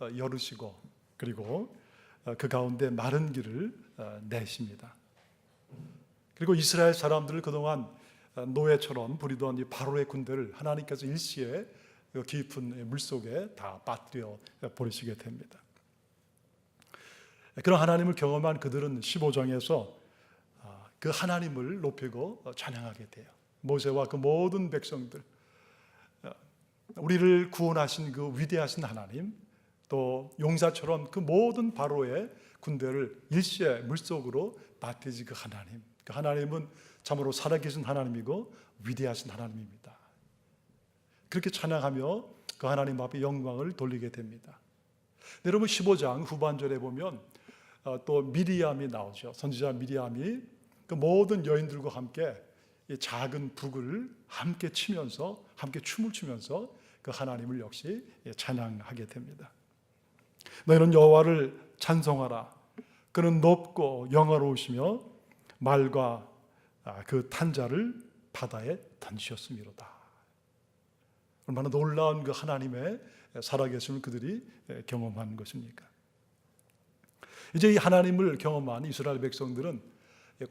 열으시고 그리고 그 가운데 마른 길을 내십니다. 그리고 이스라엘 사람들을 그동안 노예처럼 부리던 이 바로의 군대를 하나님께서 일시에 깊은 물속에 다 빠뜨려 버리시게 됩니다. 그런 하나님을 경험한 그들은 15장에서 그 하나님을 높이고 찬양하게 돼요. 모세와 그 모든 백성들, 우리를 구원하신 그 위대하신 하나님, 또 용사처럼 그 모든 바로의 군대를 일시에 물속으로 빠뜨리신 그 하나님, 그 하나님은 참으로 살아계신 하나님이고 위대하신 하나님입니다. 그렇게 찬양하며 그 하나님 앞에 영광을 돌리게 됩니다. 여러분 15장 후반절에 보면 또 미리암이 나오죠. 선지자 미리암이 그 모든 여인들과 함께 이 작은 북을 함께 치면서 함께 춤을 추면서 그 하나님을 역시 찬양하게 됩니다. 너희는 여호와를 찬송하라. 그는 높고 영화로우시며 말과 그 탄자를 바다에 던지셨음이로다. 얼마나 놀라운 그 하나님의 살아계심을 그들이 경험한 것입니까? 이제 이 하나님을 경험한 이스라엘 백성들은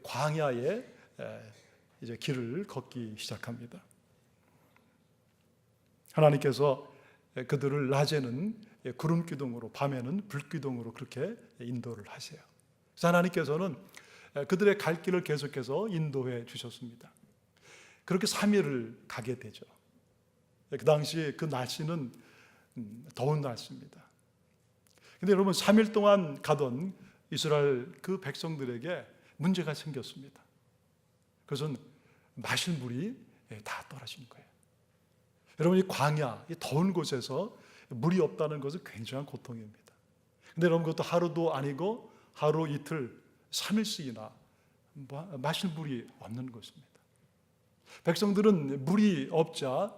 광야에 이제 길을 걷기 시작합니다. 하나님께서 그들을 낮에는 구름 기둥으로, 밤에는 불 기둥으로 그렇게 인도를 하세요. 그래서 하나님께서는 그들의 갈 길을 계속해서 인도해 주셨습니다. 그렇게 3일을 가게 되죠. 그 당시 그 날씨는 더운 날씨입니다. 근데 여러분 3일 동안 가던 이스라엘 그 백성들에게 문제가 생겼습니다. 그것은 마실 물이 다 떨어진 거예요. 여러분 이 광야, 이 더운 곳에서 물이 없다는 것은 굉장한 고통입니다. 근데 여러분 그것도 하루도 아니고 하루 이틀 3일씩이나 마실 물이 없는 것입니다. 백성들은 물이 없자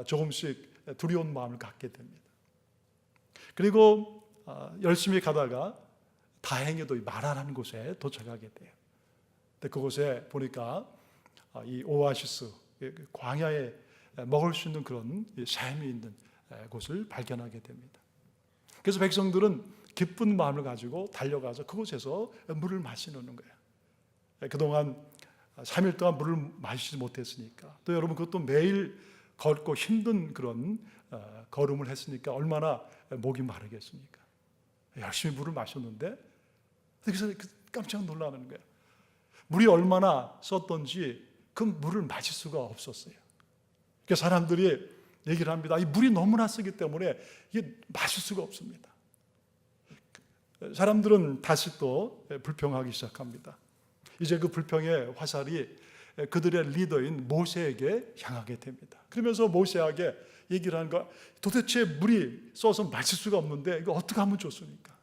조금씩 두려운 마음을 갖게 됩니다. 그리고 열심히 가다가 다행히도 마라라는 곳에 도착하게 돼요. 근데 그곳에 보니까 이 오아시스, 광야에 먹을 수 있는 그런 샘이 있는 곳을 발견하게 됩니다. 그래서 백성들은 기쁜 마음을 가지고 달려가서 그곳에서 물을 마시는 거예요. 그동안 3일 동안 물을 마시지 못했으니까, 또 여러분 그것도 매일 걷고 힘든 그런 걸음을 했으니까 얼마나 목이 마르겠습니까? 열심히 물을 마셨는데 그래서 깜짝 놀라는 거예요. 물이 얼마나 썼던지 그 물을 마실 수가 없었어요. 그래서 사람들이 얘기를 합니다. 이 물이 너무나 쓰기 때문에 이게 마실 수가 없습니다. 사람들은 다시 또 불평하기 시작합니다. 이제 그 불평의 화살이 그들의 리더인 모세에게 향하게 됩니다. 그러면서 모세에게 얘기를 하는 거, 도대체 물이 써서 마실 수가 없는데 이거 어떻게 하면 좋습니까?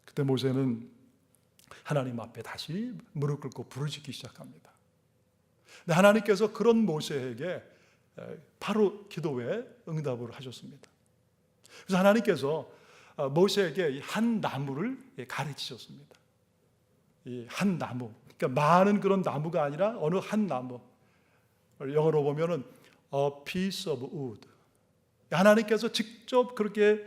그때 모세는 하나님 앞에 다시 무릎 꿇고 부르짖기 시작합니다. 근데 하나님께서 그런 모세에게 바로 기도에 응답을 하셨습니다. 그래서 하나님께서 모세에게 한 나무를 가르치셨습니다. 이 한 나무, 그러니까 많은 그런 나무가 아니라 어느 한 나무, 영어로 보면은 a piece of wood. 하나님께서 직접 그렇게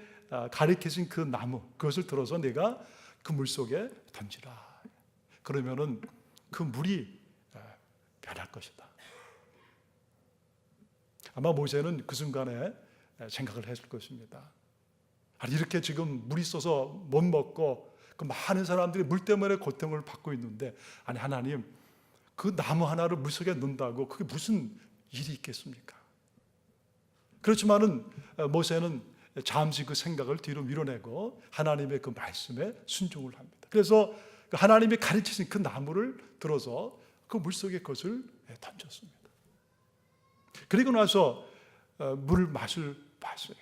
가르치신 그 나무, 그것을 들어서 내가 그 물 속에 던지라. 그러면은 그 물이 변할 것이다. 아마 모세는 그 순간에 생각을 했을 것입니다. 아니, 이렇게 지금 물이 있어서 못 먹고 그 많은 사람들이 물 때문에 고통을 받고 있는데, 아니 하나님 그 나무 하나를 물속에 넣는다고 그게 무슨 일이 있겠습니까? 그렇지만은 모세는 잠시 그 생각을 뒤로 밀어내고 하나님의 그 말씀에 순종을 합니다. 그래서 하나님이 가르치신 그 나무를 들어서 그 물속에 그것을 던졌습니다. 그리고 나서 물을 맛을 봤어요.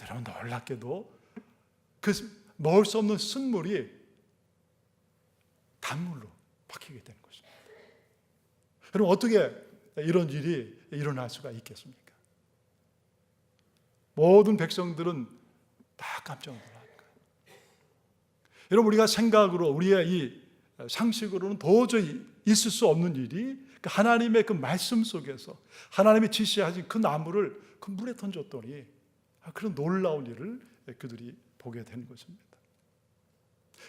여러분 놀랍게도 그 먹을 수 없는 쓴물이 단물로 바뀌게 되는 것입니다. 여러분 어떻게 이런 일이 일어날 수가 있겠습니까? 모든 백성들은 다 깜짝 놀라는 거예요. 여러분 우리가 생각으로, 우리의 이 상식으로는 도저히 있을 수 없는 일이 하나님의 그 말씀 속에서 하나님이 지시하신 그 나무를 그 물에 던졌더니 그런 놀라운 일을 그들이 보게 된 것입니다.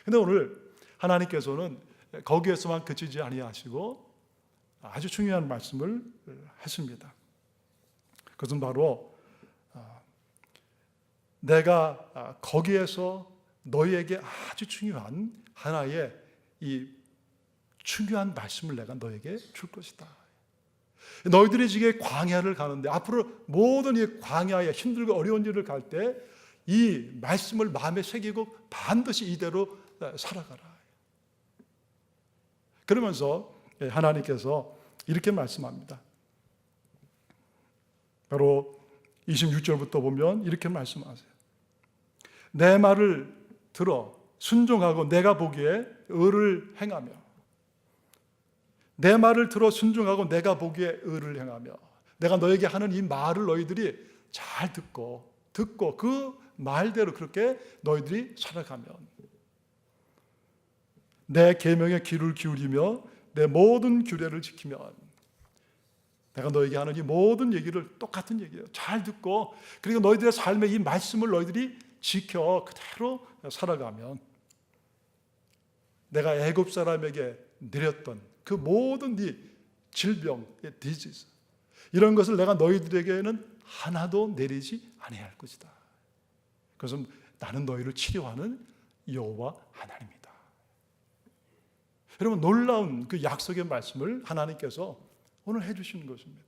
그런데 오늘 하나님께서는 거기에서만 그치지 아니하시고 아주 중요한 말씀을 하십니다. 그것은 바로 내가 거기에서 너희에게 아주 중요한 하나의 이 중요한 말씀을 내가 너에게 줄 것이다. 너희들이 지금 광야를 가는데 앞으로 모든 이 광야에 힘들고 어려운 일을 갈 때 이 말씀을 마음에 새기고 반드시 이대로 살아가라. 그러면서 하나님께서 이렇게 말씀합니다. 바로 26절부터 보면 이렇게 말씀하세요. 내 말을 들어 순종하고 내가 보기에 의를 행하며, 내 말을 들어 순종하고 내가 보기에 의를 행하며, 내가 너에게 하는 이 말을 너희들이 잘 듣고 그 말대로 그렇게 너희들이 살아가면, 내 계명에 귀를 기울이며 내 모든 규례를 지키면, 내가 너에게 하는 이 모든 얘기를 똑같은 얘기예요. 잘 듣고 그리고 너희들의 삶의 이 말씀을 너희들이 지켜 그대로 살아가면, 내가 애굽 사람에게 내렸던 그 모든 이 질병, 디지즈, 이런 것을 내가 너희들에게는 하나도 내리지 아니할 것이다. 그것은 나는 너희를 치료하는 여호와 하나님이다. 여러분, 놀라운 그 약속의 말씀을 하나님께서 오늘 해주시는 것입니다.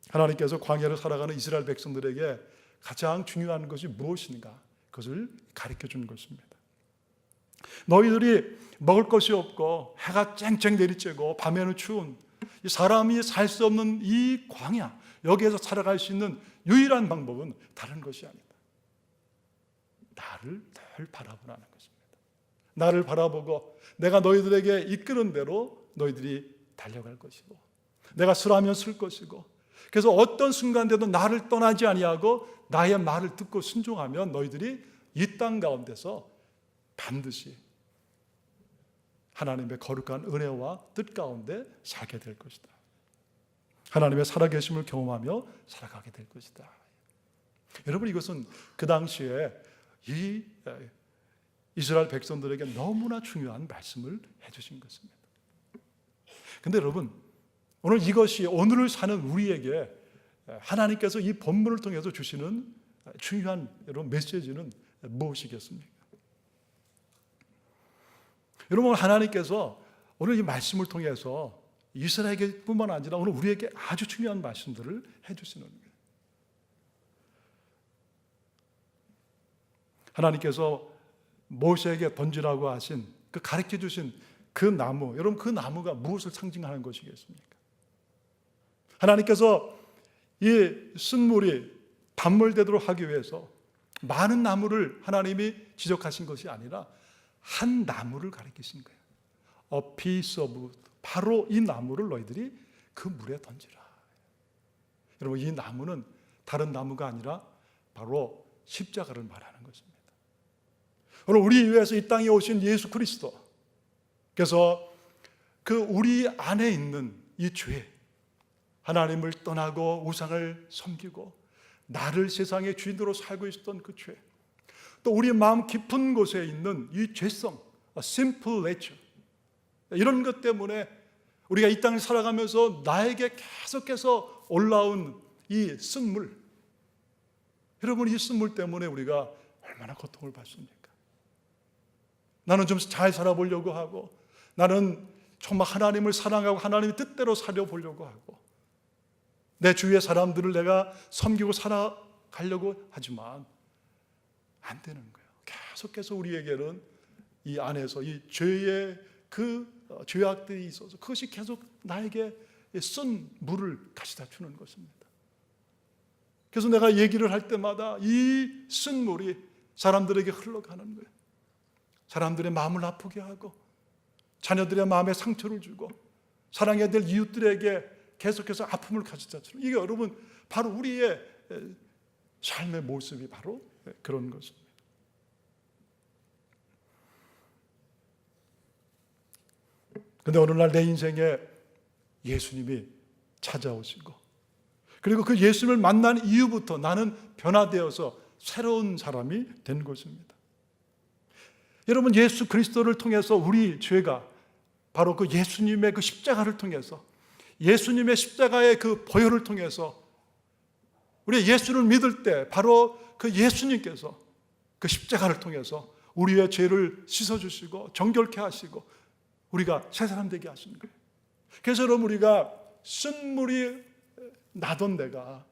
하나님께서 광야를 살아가는 이스라엘 백성들에게 가장 중요한 것이 무엇인가, 그것을 가르쳐 준 것입니다. 너희들이 먹을 것이 없고 해가 쨍쨍 내리쬐고 밤에는 추운 이 사람이 살 수 없는 이 광야, 여기에서 살아갈 수 있는 유일한 방법은 다른 것이 아니다. 나를 늘 바라보라는 것입니다. 나를 바라보고 내가 너희들에게 이끄는 대로 너희들이 달려갈 것이고, 내가 쓰라면 쓸 것이고, 그래서 어떤 순간대도 나를 떠나지 아니하고 나의 말을 듣고 순종하면 너희들이 이 땅 가운데서 반드시 하나님의 거룩한 은혜와 뜻 가운데 살게 될 것이다. 하나님의 살아계심을 경험하며 살아가게 될 것이다. 여러분, 이것은 그 당시에 이 이스라엘 백성들에게 너무나 중요한 말씀을 해주신 것입니다. 그런데 여러분, 오늘 이것이 오늘을 사는 우리에게 하나님께서 이 본문을 통해서 주시는 중요한 여러분 메시지는 무엇이겠습니까? 여러분, 하나님께서 오늘 이 말씀을 통해서 이스라엘에게 뿐만 아니라 오늘 우리에게 아주 중요한 말씀들을 해주시는 거예요. 하나님께서 모세에게 던지라고 하신 그 가르쳐 주신 그 나무, 여러분 그 나무가 무엇을 상징하는 것이겠습니까? 하나님께서 이 쓴물이 단물되도록 하기 위해서 많은 나무를 하나님이 지적하신 것이 아니라 한 나무를 가리키신 거예요. A piece of wood. 바로 이 나무를 너희들이 그 물에 던지라. 여러분, 이 나무는 다른 나무가 아니라 바로 십자가를 말하는 것입니다. 오늘 우리 위해서 이 땅에 오신 예수 그리스도, 그래서 그 우리 안에 있는 이 죄, 하나님을 떠나고 우상을 섬기고 나를 세상의 주인으로 살고 있었던 그 죄, 또 우리 마음 깊은 곳에 있는 이 죄성, simple nature, 이런 것 때문에 우리가 이 땅을 살아가면서 나에게 계속해서 올라온 이 쓴물, 여러분 이 쓴물 때문에 우리가 얼마나 고통을 받습니까? 나는 좀 잘 살아보려고 하고, 나는 정말 하나님을 사랑하고 하나님의 뜻대로 살아보려고 하고, 내 주위의 사람들을 내가 섬기고 살아가려고 하지만 안 되는 거예요. 계속해서 우리에게는 이 안에서 이 죄의 그 죄악들이 있어서 그것이 계속 나에게 쓴 물을 가져다 주는 것입니다. 그래서 내가 얘기를 할 때마다 이 쓴 물이 사람들에게 흘러가는 거예요. 사람들의 마음을 아프게 하고 자녀들의 마음에 상처를 주고 사랑해야 될 이웃들에게 계속해서 아픔을 가져다 주는, 이게 여러분 바로 우리의 삶의 모습이 바로 그런 것입니다. 그런데 어느 날 내 인생에 예수님이 찾아오시고 그리고 그 예수님을 만난 이후부터 나는 변화되어서 새로운 사람이 된 것입니다. 여러분, 예수 그리스도를 통해서 우리 죄가 바로 그 예수님의 그 십자가를 통해서, 예수님의 십자가의 그 보혈을 통해서, 우리 예수를 믿을 때 바로 그 예수님께서 그 십자가를 통해서 우리의 죄를 씻어주시고 정결케 하시고 우리가 새 사람 되게 하시는 거예요. 그래서 여러분, 우리가 쓴물이 나던 데가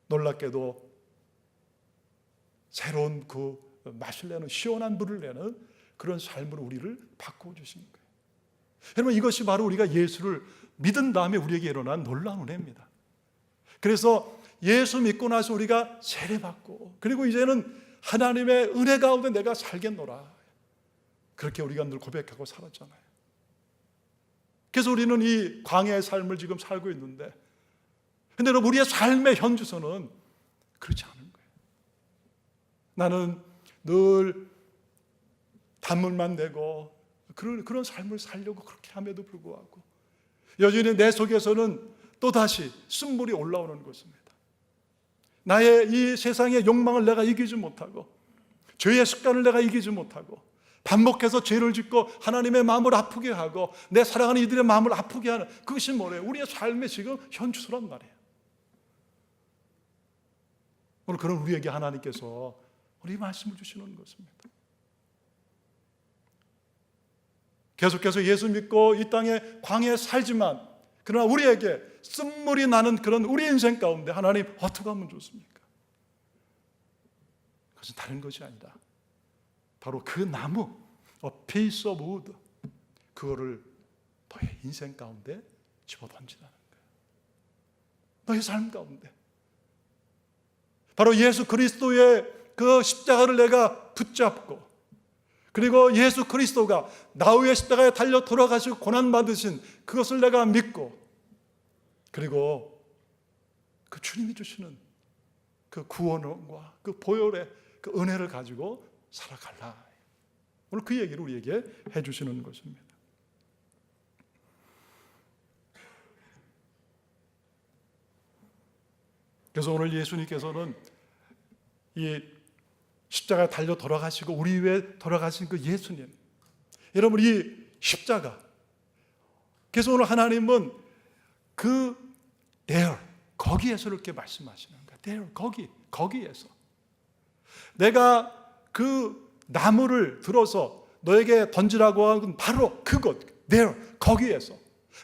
놀랍게도 새로운 그 맛을 내는, 시원한 물을 내는 그런 삶으로 우리를 바꾸어 주시는 거예요. 여러분, 이것이 바로 우리가 예수를 믿은 다음에 우리에게 일어난 놀라운 은혜입니다. 그래서 예수 믿고 나서 우리가 세례받고, 그리고 이제는 하나님의 은혜 가운데 내가 살겠노라, 그렇게 우리가 늘 고백하고 살았잖아요. 그래서 우리는 이 광야의 삶을 지금 살고 있는데, 근데 여러분, 우리의 삶의 현주소는 그렇지 않은 거예요. 나는 늘 단물만 내고 그런 삶을 살려고 그렇게 함에도 불구하고 여전히 내 속에서는 또다시 쓴물이 올라오는 것입니다. 나의 이 세상의 욕망을 내가 이기지 못하고, 죄의 습관을 내가 이기지 못하고, 반복해서 죄를 짓고 하나님의 마음을 아프게 하고 내 사랑하는 이들의 마음을 아프게 하는, 그것이 뭐래요? 우리의 삶의 지금 현주소란 말이에요. 오늘 그런 우리에게 하나님께서 우리 말씀을 주시는 것입니다. 계속해서 예수 믿고 이 땅에 광야에 살지만, 그러나 우리에게 쓴물이 나는 그런 우리 인생 가운데 하나님 어떻게 하면 좋습니까? 그것은 다른 것이 아니라 바로 그 나무, a piece of wood, 그거를 너의 인생 가운데 집어던지라는 거예요. 너의 삶 가운데 바로 예수 그리스도의 그 십자가를 내가 붙잡고, 그리고 예수 그리스도가 나 위에 십자가에 달려 돌아가시고 고난받으신 그것을 내가 믿고, 그리고 그 주님이 주시는 그 구원과 그 보혈의 그 은혜를 가지고 살아갈라. 오늘 그 얘기를 우리에게 해주시는 것입니다. 그래서 오늘 예수님께서는 이 십자가에 달려 돌아가시고 우리 위에 돌아가신 그 예수님, 여러분, 이 십자가, 그래서 오늘 하나님은 그 there, 거기에서 이렇게 말씀하시는 거예요. there, 거기에서 내가 그 나무를 들어서 너에게 던지라고 한 바로 그곳, there, 거기에서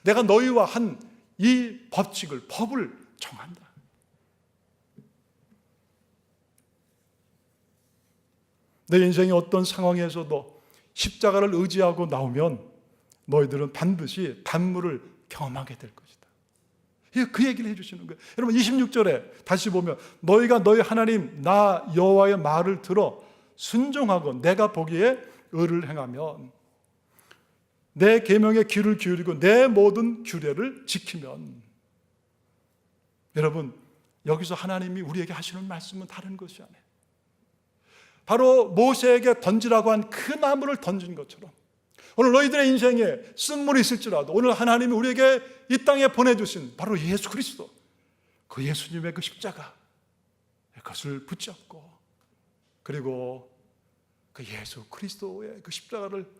내가 너희와 한 이 법을 정한다. 내 인생의 어떤 상황에서도 십자가를 의지하고 나오면 너희들은 반드시 단물을 경험하게 될 것이다. 그 얘기를 해주시는 거예요. 여러분, 26절에 다시 보면 너희가 너희 하나님 나 여호와의 말을 들어 순종하고 내가 보기에 의를 행하면, 내 계명에 귀를 기울이고 내 모든 규례를 지키면, 여러분, 여기서 하나님이 우리에게 하시는 말씀은 다른 것이 아니에요. 바로 모세에게 던지라고 한 그 나무를 던진 것처럼 오늘 너희들의 인생에 쓴물이 있을지라도 오늘 하나님이 우리에게 이 땅에 보내주신 바로 예수 그리스도, 그 예수님의 그 십자가, 그것을 붙잡고, 그리고 그 예수 그리스도의 그 십자가를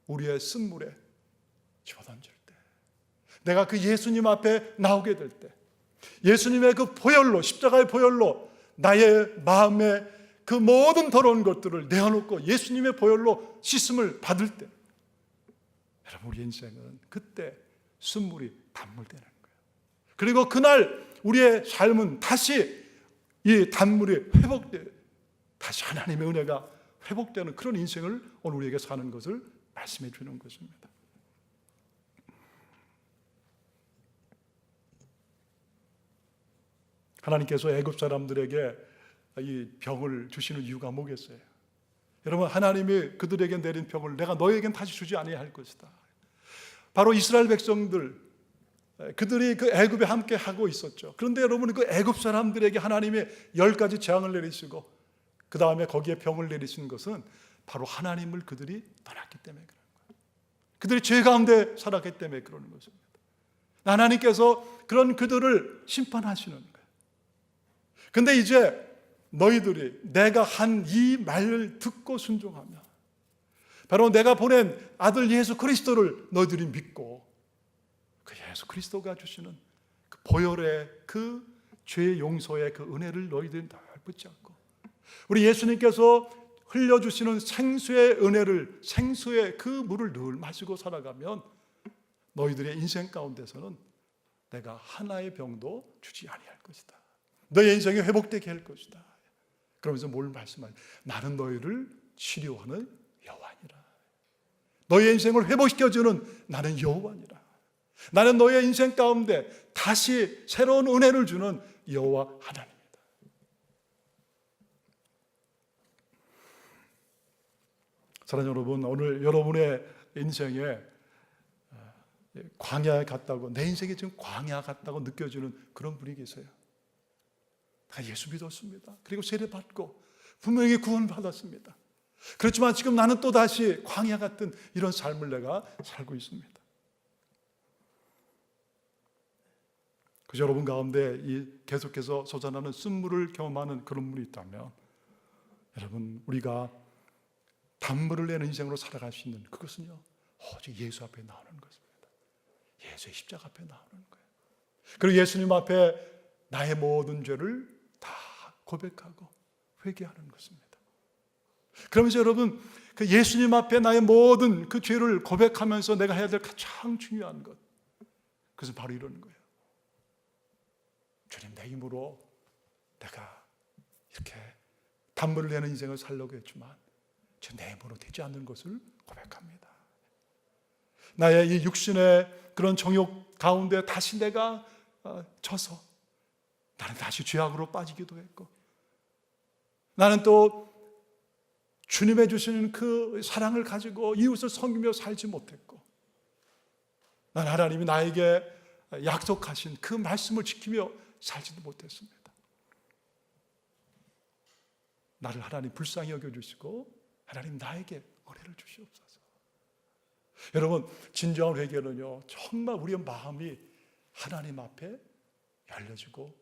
우리의 쓴물에 집어던질 때, 내가 그 예수님 앞에 나오게 될 때, 예수님의 그 보혈로, 십자가의 보혈로 나의 마음에 그 모든 더러운 것들을 내어놓고 예수님의 보혈로 씻음을 받을 때, 여러분, 우리 인생은 그때 쓴물이 단물되는 거예요. 그리고 그날 우리의 삶은 다시 이 단물이 회복돼, 다시 하나님의 은혜가 회복되는 그런 인생을 오늘 우리에게 사는 것을 말씀해 주는 것입니다. 하나님께서 애굽 사람들에게 이 병을 주시는 이유가 뭐겠어요? 여러분, 하나님이 그들에게 내린 병을 내가 너에겐 다시 주지 아니할 할 것이다. 바로 이스라엘 백성들, 그들이 그 애굽에 함께 하고 있었죠. 그런데 여러분, 그 애굽 사람들에게 하나님이 10가지 재앙을 내리시고 그 다음에 거기에 병을 내리신 것은 바로 하나님을 그들이 떠났기 때문에 그런 거예요. 그들이 죄 가운데 살았기 때문에 그러는 것입니다. 하나님께서 그런 그들을 심판하시는 거예요. 근데 이제 너희들이 내가 한 이 말을 듣고 순종하며 바로 내가 보낸 아들 예수 그리스도를 너희들이 믿고 그 예수 그리스도가 주시는 그 보혈의 그 죄 용서의 그 은혜를 너희들이 늘 붙잡고 우리 예수님께서 흘려주시는 생수의 은혜를, 생수의 그 물을 늘 마시고 살아가면 너희들의 인생 가운데서는 내가 하나의 병도 주지 아니할 것이다. 너의 인생이 회복되게 할 것이다. 그러면서 뭘 말씀하냐? 나는 너희를 치료하는 여호와니라. 너의 인생을 회복시켜주는 나는 여호와니라. 나는 너의 인생 가운데 다시 새로운 은혜를 주는 여호와 하나님이다. 사랑하는 여러분, 오늘 여러분의 인생에 광야에 갔다고, 내 인생이 지금 광야 같다고 느껴지는 그런 분이 계세요. 다 예수 믿었습니다. 그리고 세례받고 분명히 구원받았습니다. 그렇지만 지금 나는 또다시 광야 같은 이런 삶을 내가 살고 있습니다. 그저 여러분 가운데 계속해서 솟아나는 쓴물을 경험하는 그런 분이 있다면 여러분, 우리가 단물을 내는 인생으로 살아갈 수 있는 그것은요, 오직 예수 앞에 나오는 것입니다. 예수의 십자가 앞에 나오는 거예요. 그리고 예수님 앞에 나의 모든 죄를 다 고백하고 회개하는 것입니다. 그러면서 여러분, 그 예수님 앞에 나의 모든 그 죄를 고백하면서 내가 해야 될 가장 중요한 것, 그것은 바로 이런 거예요. 주님, 내 힘으로 내가 이렇게 단물을 내는 인생을 살려고 했지만 내 힘으로 되지 않는 것을 고백합니다. 나의 이 육신의 그런 정욕 가운데 다시 내가 져서 나는 다시 죄악으로 빠지기도 했고, 나는 또 주님의 주시는 그 사랑을 가지고 이웃을 섬기며 살지 못했고, 나는 하나님이 나에게 약속하신 그 말씀을 지키며 살지도 못했습니다. 나를 하나님 불쌍히 여겨주시고 하나님 나에게 은혜를 주시옵소서. 여러분, 진정한 회개는요, 정말 우리의 마음이 하나님 앞에 열려지고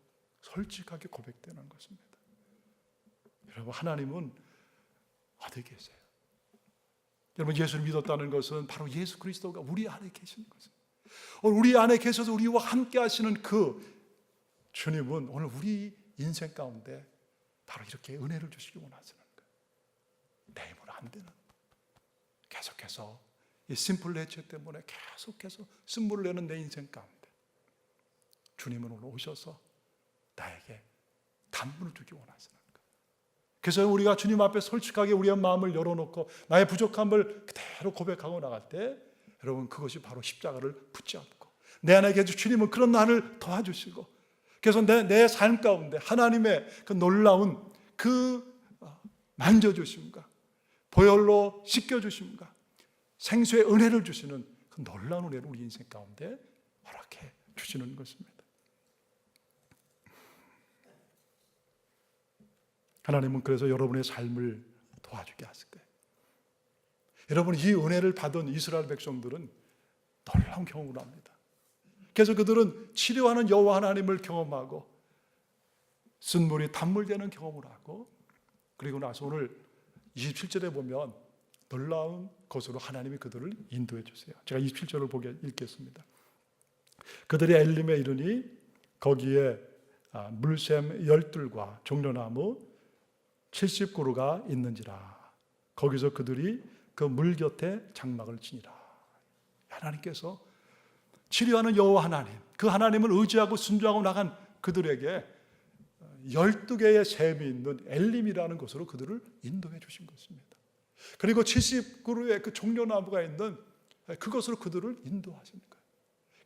솔직하게 고백되는 것입니다. 여러분, 하나님은 어디 계세요? 여러분, 예수를 믿었다는 것은 바로 예수 그리스도가 우리 안에 계시는 것입니다. 오늘 우리 안에 계셔서 우리와 함께 하시는 그 주님은 오늘 우리 인생 가운데 바로 이렇게 은혜를 주시기 원하시는 거예요. 내 힘으로 안 되는, 계속해서 이 심플 내체 때문에 계속해서 쓴물을 내는 내 인생 가운데 주님은 오늘 오셔서 나에게 단물을 주기 원하시는 거예요. 그래서 우리가 주님 앞에 솔직하게 우리의 마음을 열어놓고 나의 부족함을 그대로 고백하고 나갈 때 여러분, 그것이 바로 십자가를 붙잡고 내 안에 계신 주님은 그런 나를 도와주시고, 그래서 내 삶 가운데 하나님의 그 놀라운 그 만져주심과 보혈로 씻겨주심과 생수의 은혜를 주시는 그 놀라운 은혜를 우리 인생 가운데 허락해 주시는 것입니다. 하나님은 그래서 여러분의 삶을 도와주게 하실 거예요. 여러분, 이 은혜를 받은 이스라엘 백성들은 놀라운 경험을 합니다. 그래서 그들은 치료하는 여호와 하나님을 경험하고 쓴물이 단물되는 경험을 하고, 그리고 나서 오늘 27절에 보면 놀라운 것으로 하나님이 그들을 인도해 주세요. 제가 27절을 읽겠습니다. 그들이 엘림에 이르니 거기에 물샘 10들과 종려나무 70그루가 있는지라. 거기서 그들이 그 물 곁에 장막을 치니라. 하나님께서 치료하는 여호와 하나님, 그 하나님을 의지하고 순종하고 나간 그들에게 12개의 샘이 있는 엘림이라는 곳으로 그들을 인도해 주신 것입니다. 그리고 70그루의 그 종려나무가 있는 그것으로 그들을 인도하신 거예요.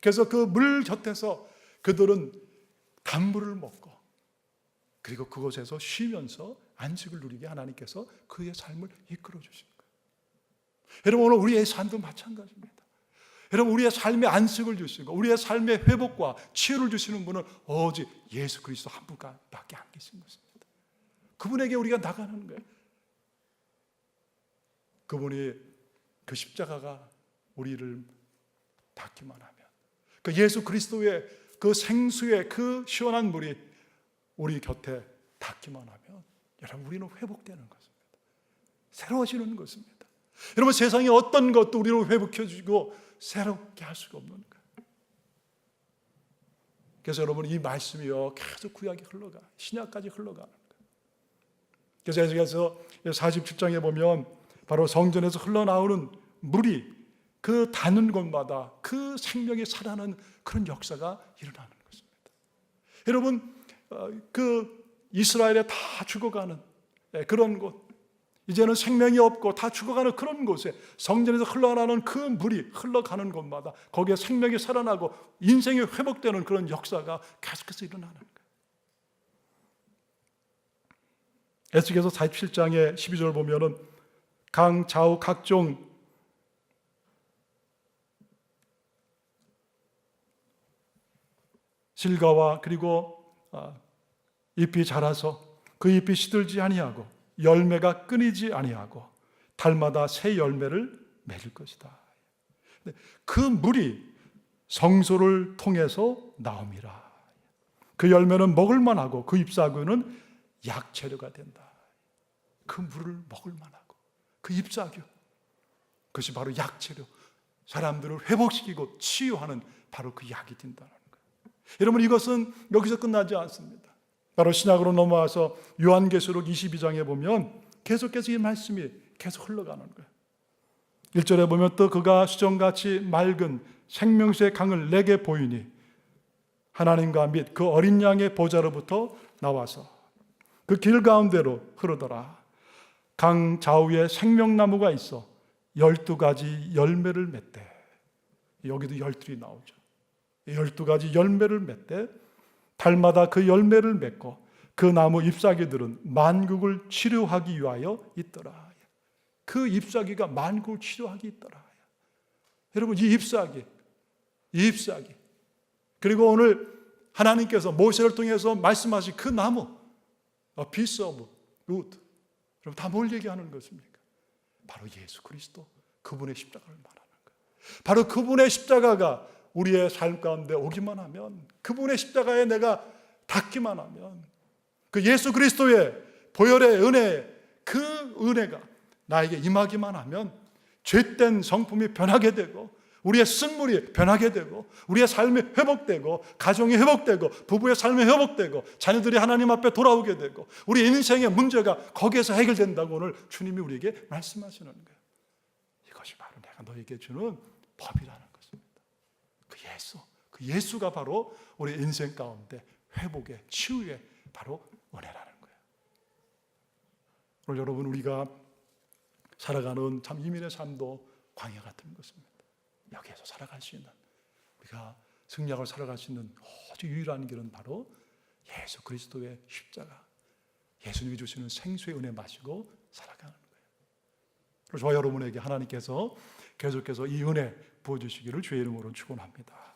그래서 그 물 곁에서 그들은 단물을 먹고, 그리고 그곳에서 쉬면서 안식을 누리게 하나님께서 그의 삶을 이끌어 주신 거예요. 여러분, 오늘 우리의 삶도 마찬가지입니다. 여러분, 우리의 삶에 안식을 주시고 우리의 삶의 회복과 치유를 주시는 분은 오직 예수 그리스도 한 분밖에 안 계신 것입니다. 그분에게 우리가 나가는 거예요. 그분이 그 십자가가 우리를 닿기만 하면, 그 예수 그리스도의 그 생수의 그 시원한 물이 우리 곁에 닿기만 하면 여러분 우리는 회복되는 것입니다. 새로워지는 것입니다. 여러분 세상에 어떤 것도 우리를 회복해주고 새롭게 할 수가 없는 거예요. 그래서 여러분 이 말씀이요 계속 구약이 흘러가 신약까지 흘러가는 거예요. 그래서 에스겔서 47장에 보면 바로 성전에서 흘러나오는 물이 그 닿는 곳마다 그 생명이 살아나는 그런 역사가 일어나는 것입니다. 여러분 그 이스라엘에 다 죽어가는 그런 곳, 이제는 생명이 없고 다 죽어가는 그런 곳에 성전에서 흘러나오는 그 물이 흘러가는 곳마다 거기에 생명이 살아나고 인생이 회복되는 그런 역사가 계속해서 일어나는 거예요. 에스겔서 47장의 12절 보면은 강 좌우 각종 실과와 그리고 잎이 자라서 그 잎이 시들지 아니하고 열매가 끊이지 아니하고 달마다 새 열매를 맺을 것이다. 그 물이 성소를 통해서 나옵니다. 그 열매는 먹을 만하고 그 잎사귀는 약재료가 된다. 그 물을 먹을 만하고 그 잎사귀, 그것이 바로 약재료, 사람들을 회복시키고 치유하는 바로 그 약이 된다는 거예요. 여러분 이것은 여기서 끝나지 않습니다. 바로 신약으로 넘어와서 요한계시록 22장에 보면 계속해서 이 말씀이 계속 흘러가는 거예요. 1절에 보면 또 그가 수정같이 맑은 생명수의 강을 내게 보이니 하나님과 및 그 어린 양의 보좌로부터 나와서 그 길 가운데로 흐르더라. 강 좌우에 생명나무가 있어 12가지 열매를 맺대. 여기도 12이 나오죠. 12가지 열매를 맺대. 달마다 그 열매를 맺고 그 나무 잎사귀들은 만국을 치료하기 위하여 있더라. 그 잎사귀가 만국을 치료하기 있더라. 여러분 이 잎사귀 그리고 오늘 하나님께서 모세를 통해서 말씀하신 그 나무 A piece of wood, 여러분 다 뭘 얘기하는 것입니까? 바로 예수 그리스도 그분의 십자가를 말하는 거예요. 바로 그분의 십자가가 우리의 삶 가운데 오기만 하면, 그분의 십자가에 내가 닿기만 하면, 그 예수 그리스도의 보혈의 은혜, 그 은혜가 나에게 임하기만 하면 죄된 성품이 변하게 되고 우리의 쓴물이 변하게 되고 우리의 삶이 회복되고 가정이 회복되고 부부의 삶이 회복되고 자녀들이 하나님 앞에 돌아오게 되고 우리 인생의 문제가 거기에서 해결된다고 오늘 주님이 우리에게 말씀하시는 거예요. 이것이 바로 내가 너에게 주는 법이라는 것입니다. 그 예수가 바로 우리 인생 가운데 회복의 치유의 바로 은혜라는 거예요. 오늘 여러분 우리가 살아가는 참 이민의 삶도 광야 같은 것입니다. 여기에서 살아갈 수 있는, 우리가 승리하고 살아갈 수 있는 오직 유일한 길은 바로 예수 그리스도의 십자가, 예수님이 주시는 생수의 은혜 마시고 살아가는 거예요. 그래서 저와 여러분에게 하나님께서 계속해서 이 은혜 부어주시기를 주의 이름으로 축원합니다.